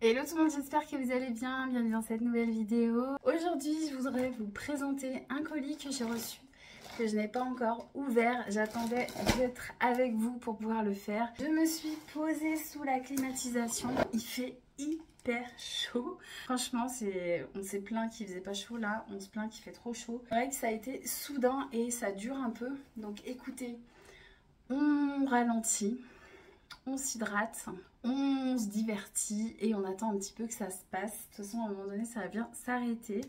Hello tout le monde, j'espère que vous allez bien, bienvenue dans cette nouvelle vidéo. Aujourd'hui je voudrais vous présenter un colis que j'ai reçu, que je n'ai pas encore ouvert. J'attendais d'être avec vous pour pouvoir le faire. Je me suis posée sous la climatisation, il fait hyper chaud. Franchement, on s'est plaint qu'il faisait pas chaud là, on se plaint qu'il fait trop chaud. C'est vrai que ça a été soudain et ça dure un peu, donc écoutez, on ralentit. On s'hydrate, on se divertit et on attend un petit peu que ça se passe. De toute façon, à un moment donné, ça va bien s'arrêter.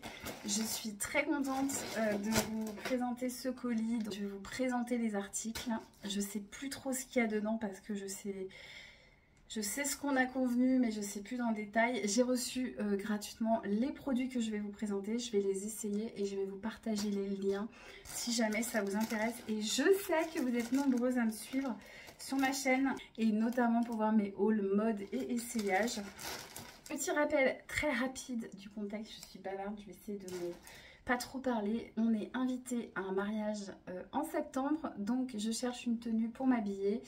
Je suis très contente de vous présenter ce colis. Donc, je vais vous présenter les articles. Je sais plus trop ce qu'il y a dedans parce que je sais ce qu'on a convenu, mais je sais plus dans le détail. J'ai reçu gratuitement les produits que je vais vous présenter. Je vais les essayer et je vais vous partager les liens si jamais ça vous intéresse. Et je sais que vous êtes nombreuses à me suivre sur ma chaîne et notamment pour voir mes hauls mode et essayage. Petit rappel très rapide du contexte, je suis bavarde, je vais essayer de ne pas trop parler. On est invité à un mariage en septembre, donc je cherche une tenue pour m'habiller.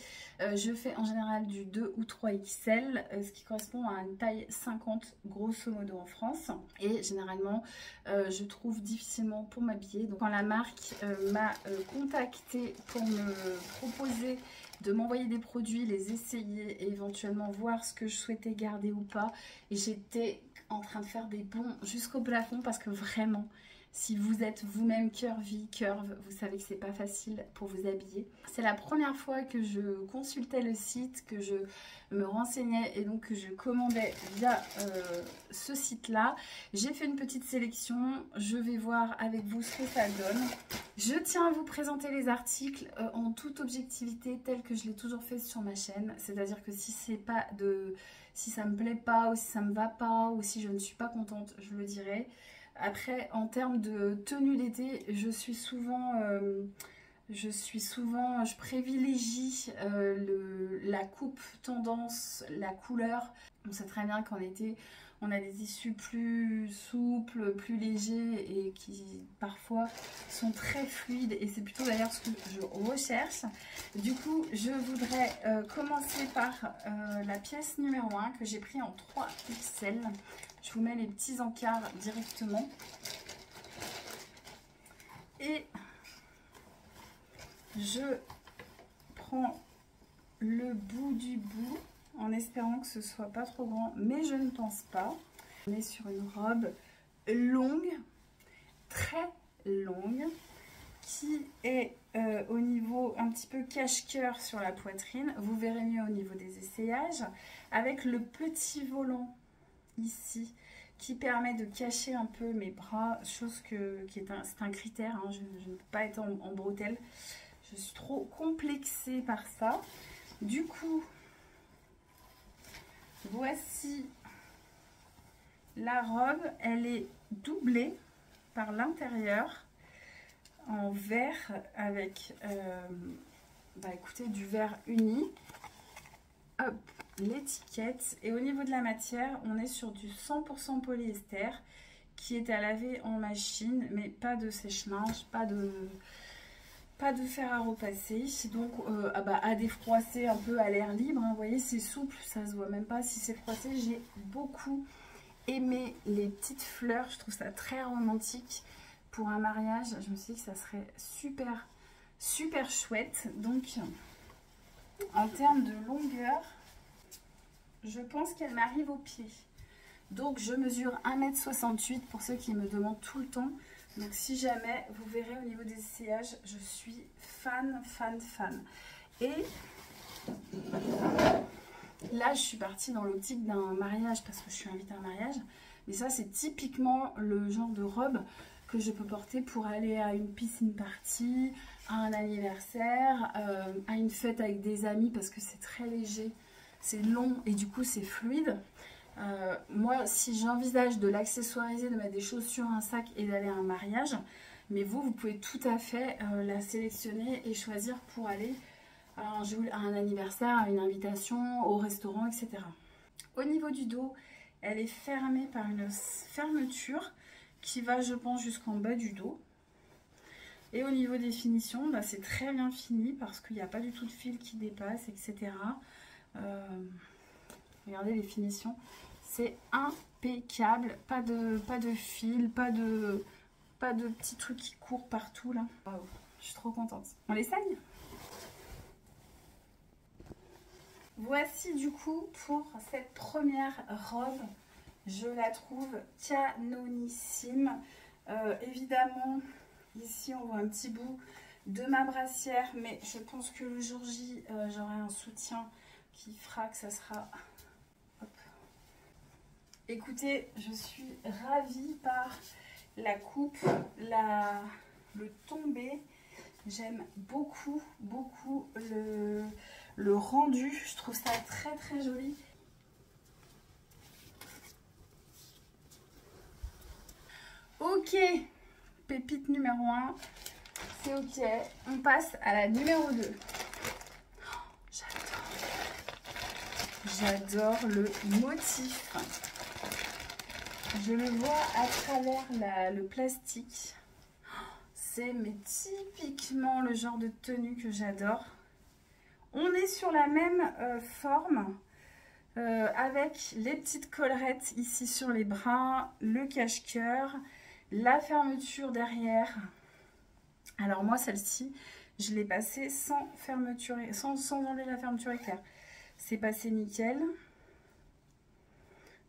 Je fais en général du 2 ou 3 XL, ce qui correspond à une taille 50 grosso modo en France. Et généralement, je trouve difficilement pour m'habiller. Donc quand la marque m'a contacté pour me proposer de m'envoyer des produits, les essayer et éventuellement voir ce que je souhaitais garder ou pas. Et j'étais en train de faire des bonds jusqu'au plafond parce que vraiment, si vous êtes vous-même curvy, curve, vous savez que c'est pas facile pour vous habiller. C'est la première fois que je consultais le site, que je me renseignais et donc que je commandais via ce site-là. J'ai fait une petite sélection, je vais voir avec vous ce que ça donne. Je tiens à vous présenter les articles en toute objectivité telle que je l'ai toujours fait sur ma chaîne. C'est-à-dire que si ça me plaît pas ou si ça me va pas ou si je ne suis pas contente, je le dirai. Après, en termes de tenue d'été, je privilégie la coupe tendance, la couleur. On sait très bien qu'en été, on a des tissus plus souples, plus légers et qui parfois sont très fluides. Et c'est plutôt d'ailleurs ce que je recherche. Du coup, je voudrais commencer par la pièce numéro 1 que j'ai pris en 3 XL. Je vous mets les petits encarts directement. Et je prends le bout du bout en espérant que ce soit pas trop grand, mais je ne pense pas. On est sur une robe longue, très longue, qui est au niveau un petit peu cache-cœur sur la poitrine. Vous verrez mieux au niveau des essayages, avec le petit volant ici qui permet de cacher un peu mes bras, chose c'est un critère, hein. Je ne peux pas être en bretelle, je suis trop complexée par ça. Du coup, voici la robe, elle est doublée par l'intérieur en vert avec écoutez, du vert uni. Hop, l'étiquette. Et au niveau de la matière, on est sur du 100% polyester qui est à laver en machine, mais pas de sèche-linge, pas de fer à repasser. Donc à défroisser un peu à l'air libre, hein. Vous voyez, c'est souple, ça se voit même pas si c'est froissé. J'ai beaucoup aimé les petites fleurs, je trouve ça très romantique pour un mariage. Je me suis dit que ça serait super super chouette. Donc en termes de longueur, je pense qu'elle m'arrive au pied. Donc je mesure 1,68 m pour ceux qui me demandent tout le temps. Donc si jamais, vous verrez au niveau des essayages, je suis fan. Et là, je suis partie dans l'optique d'un mariage parce que je suis invitée à un mariage. Mais ça, c'est typiquement le genre de robe que je peux porter pour aller à une piscine party, à un anniversaire, à une fête avec des amis parce que c'est très léger, c'est long et du coup c'est fluide. Moi, si j'envisage de l'accessoiriser, de mettre des chaussures, un sac et d'aller à un mariage, mais vous pouvez tout à fait la sélectionner et choisir pour aller à un anniversaire, à une invitation, au restaurant, etc. Au niveau du dos, elle est fermée par une fermeture qui va, je pense, jusqu'en bas du dos. Et au niveau des finitions, c'est très bien fini parce qu'il n'y a pas du tout de fil qui dépasse, etc. Regardez les finitions, c'est impeccable. Pas de fil, pas de petits trucs qui courent partout là. Wow, je suis trop contente. On l'essaye? Voici du coup pour cette première robe. Je la trouve canonissime. Évidemment, ici on voit un petit bout de ma brassière, mais je pense que le jour J, j'aurai un soutien qui fera que ça sera... Hop. Écoutez, je suis ravie par la coupe, le tombé. J'aime beaucoup, beaucoup le rendu. Je trouve ça très, très joli. Ok, pépite numéro 1, c'est ok. On passe à la numéro 2. J'adore le motif. Je le vois à travers le plastique. C'est mais typiquement le genre de tenue que j'adore. On est sur la même forme avec les petites collerettes ici sur les bras, le cache-cœur, la fermeture derrière. Alors moi celle-ci, je l'ai passée sans fermeture, sans enlever la fermeture éclair. C'est passé nickel.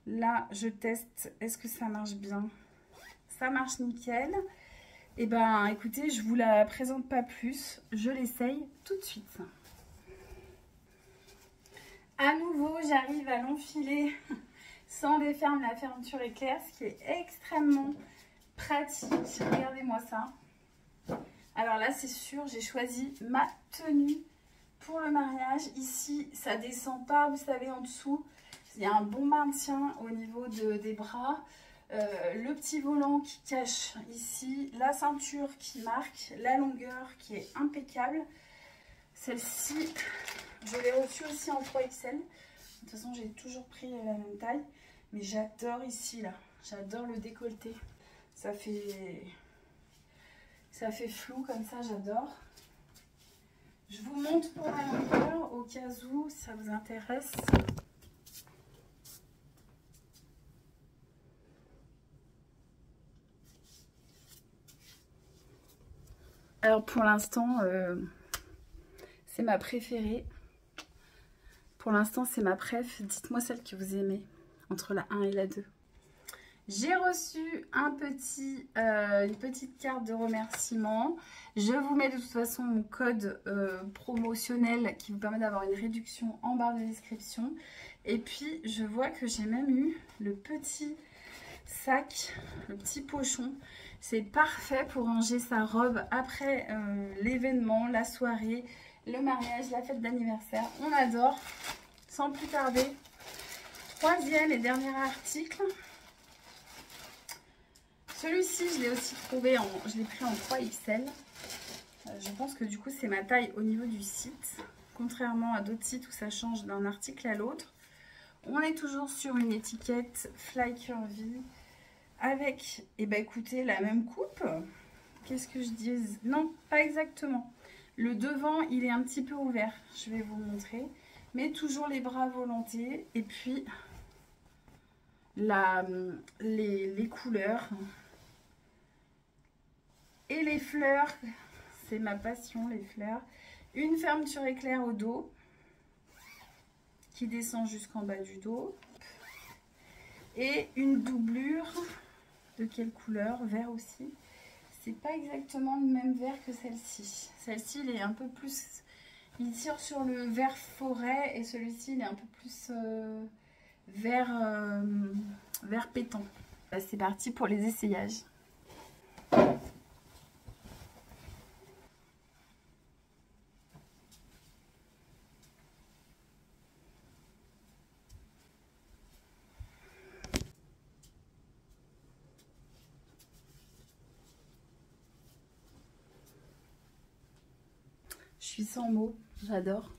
Là, je teste, est-ce que ça marche bien? Ça marche nickel. Et ben écoutez, je vous la présente pas plus, je l'essaye tout de suite. À nouveau, j'arrive à l'enfiler sans défermer la fermeture éclair, ce qui est extrêmement pratique. Regardez-moi ça. Alors là, c'est sûr, j'ai choisi ma tenue pour le mariage. Ici, ça descend pas, vous savez, en dessous. Il y a un bon maintien au niveau des bras. Le petit volant qui cache ici. La ceinture qui marque. La longueur qui est impeccable. Celle-ci, je l'ai reçue aussi en 3XL. De toute façon, j'ai toujours pris la même taille. Mais j'adore ici, là. J'adore le décolleté. Ça fait flou comme ça, j'adore. Je vous montre pour la longueur au cas où ça vous intéresse. Alors pour l'instant, c'est ma préférée. Pour l'instant, c'est ma préf. Dites-moi celle que vous aimez entre la 1 et la 2. J'ai reçu une petite carte de remerciement. Je vous mets de toute façon mon code promotionnel qui vous permet d'avoir une réduction en barre de description. Et puis, je vois que j'ai même eu le petit sac, le petit pochon. C'est parfait pour ranger sa robe après l'événement, la soirée, le mariage, la fête d'anniversaire. On adore. Sans plus tarder, troisième et dernier article. Celui-ci, je l'ai aussi trouvé, je l'ai pris en 3XL. Je pense que du coup, c'est ma taille au niveau du site. Contrairement à d'autres sites où ça change d'un article à l'autre. On est toujours sur une étiquette Fly Curvy. Avec, eh ben, écoutez, la même coupe. Qu'est-ce que je dis? Non, pas exactement. Le devant, il est un petit peu ouvert. Je vais vous montrer. Mais toujours les bras à volonté. Et puis, les couleurs. Et les fleurs. C'est ma passion, les fleurs. Une fermeture éclair au dos. Qui descend jusqu'en bas du dos. Et une doublure. De quelle couleur? Vert aussi. C'est pas exactement le même vert que celle-ci. Celle-ci, il est un peu plus... Il tire sur le vert forêt et celui-ci, il est un peu plus vert pétant. C'est parti pour les essayages. Je suis sans mots, j'adore.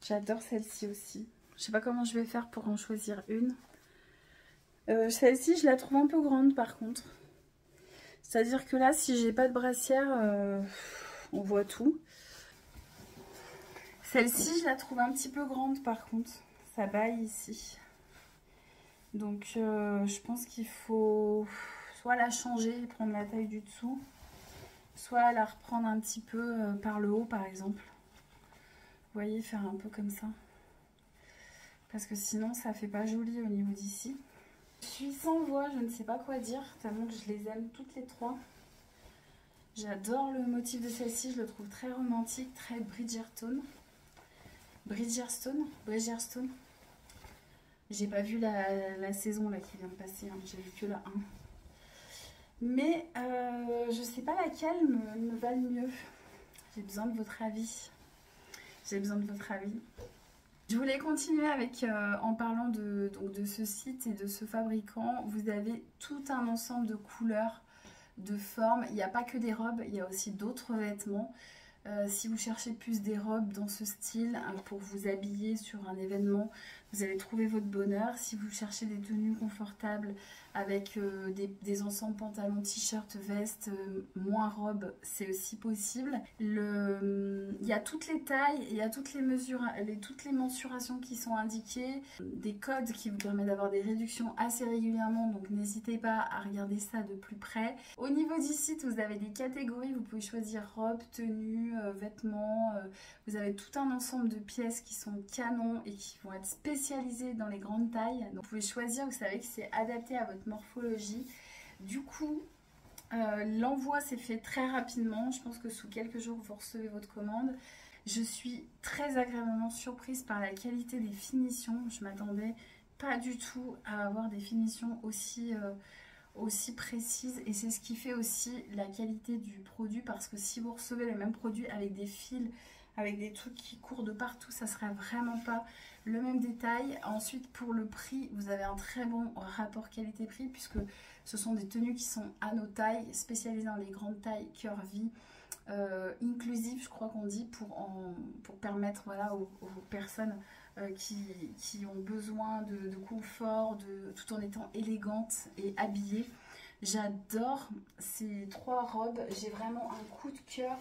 J'adore celle-ci aussi. Je sais pas comment je vais faire pour en choisir une. Celle-ci, je la trouve un peu grande par contre. C'est-à-dire que là, si j'ai pas de brassière, on voit tout. Celle-ci, je la trouve un petit peu grande par contre. Ça baille ici. Donc je pense qu'il faut soit la changer et prendre la taille du dessous, soit la reprendre un petit peu par le haut par exemple. Vous voyez, faire un peu comme ça. Parce que sinon ça fait pas joli au niveau d'ici. Je suis sans voix, je ne sais pas quoi dire, tellement que je les aime toutes les trois. J'adore le motif de celle-ci, je le trouve très romantique, très Bridgerton. Bridgerton. J'ai pas vu la saison là qui vient de passer, hein. J'ai vu que la 1. Mais je sais pas laquelle me va le mieux. J'ai besoin de votre avis. J'ai besoin de votre avis. Je voulais continuer avec, en parlant de ce site et de ce fabricant. Vous avez tout un ensemble de couleurs, de formes. Il n'y a pas que des robes, il y a aussi d'autres vêtements. Si vous cherchez plus des robes dans ce style pour vous habiller sur un événement, vous allez trouver votre bonheur. Si vous cherchez des tenues confortables avec des ensembles pantalons, t-shirts, vestes, moins robes, c'est aussi possible. Il y a toutes les tailles, il y a toutes les mesures, toutes les mensurations qui sont indiquées, des codes qui vous permettent d'avoir des réductions assez régulièrement, donc n'hésitez pas à regarder ça de plus près. Au niveau du site, vous avez des catégories, vous pouvez choisir robe, tenue, vêtements, vous avez tout un ensemble de pièces qui sont canons et qui vont être spécialisées dans les grandes tailles. Donc vous pouvez choisir, vous savez que c'est adapté à votre morphologie. Du coup, l'envoi s'est fait très rapidement. Je pense que sous quelques jours, vous recevez votre commande. Je suis très agréablement surprise par la qualité des finitions. Je m'attendais pas du tout à avoir des finitions aussi précises, et c'est ce qui fait aussi la qualité du produit, parce que si vous recevez le même produit avec des fils, avec des trucs qui courent de partout, ça sera vraiment pas le même détail. Ensuite, pour le prix, vous avez un très bon rapport qualité-prix, puisque ce sont des tenues qui sont à nos tailles, spécialisées dans les grandes tailles, curvy, inclusive, je crois qu'on dit, pour permettre, voilà, aux personnes qui ont besoin de confort, tout en étant élégantes et habillées. J'adore ces trois robes. J'ai vraiment un coup de cœur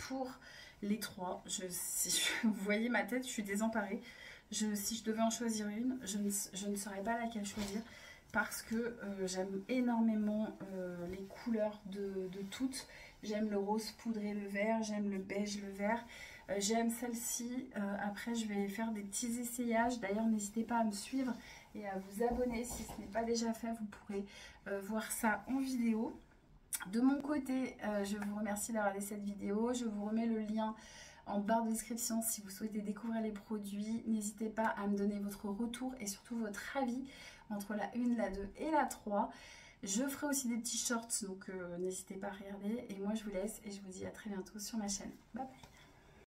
pour les trois. Si vous voyez ma tête, je suis désemparée. Si je devais en choisir une, je ne saurais pas laquelle choisir, parce que j'aime énormément les couleurs de toutes. J'aime le rose poudré, le vert, j'aime le beige, le vert. J'aime celle-ci. Après, je vais faire des petits essayages. D'ailleurs, n'hésitez pas à me suivre et à vous abonner si ce n'est pas déjà fait. Vous pourrez voir ça en vidéo. De mon côté, je vous remercie d'avoir regardé cette vidéo. Je vous remets le lien en barre de description si vous souhaitez découvrir les produits. N'hésitez pas à me donner votre retour et surtout votre avis entre la 1, la 2 et la 3. Je ferai aussi des petits shorts, donc n'hésitez pas à regarder. Et moi, je vous laisse et je vous dis à très bientôt sur ma chaîne. Bye bye.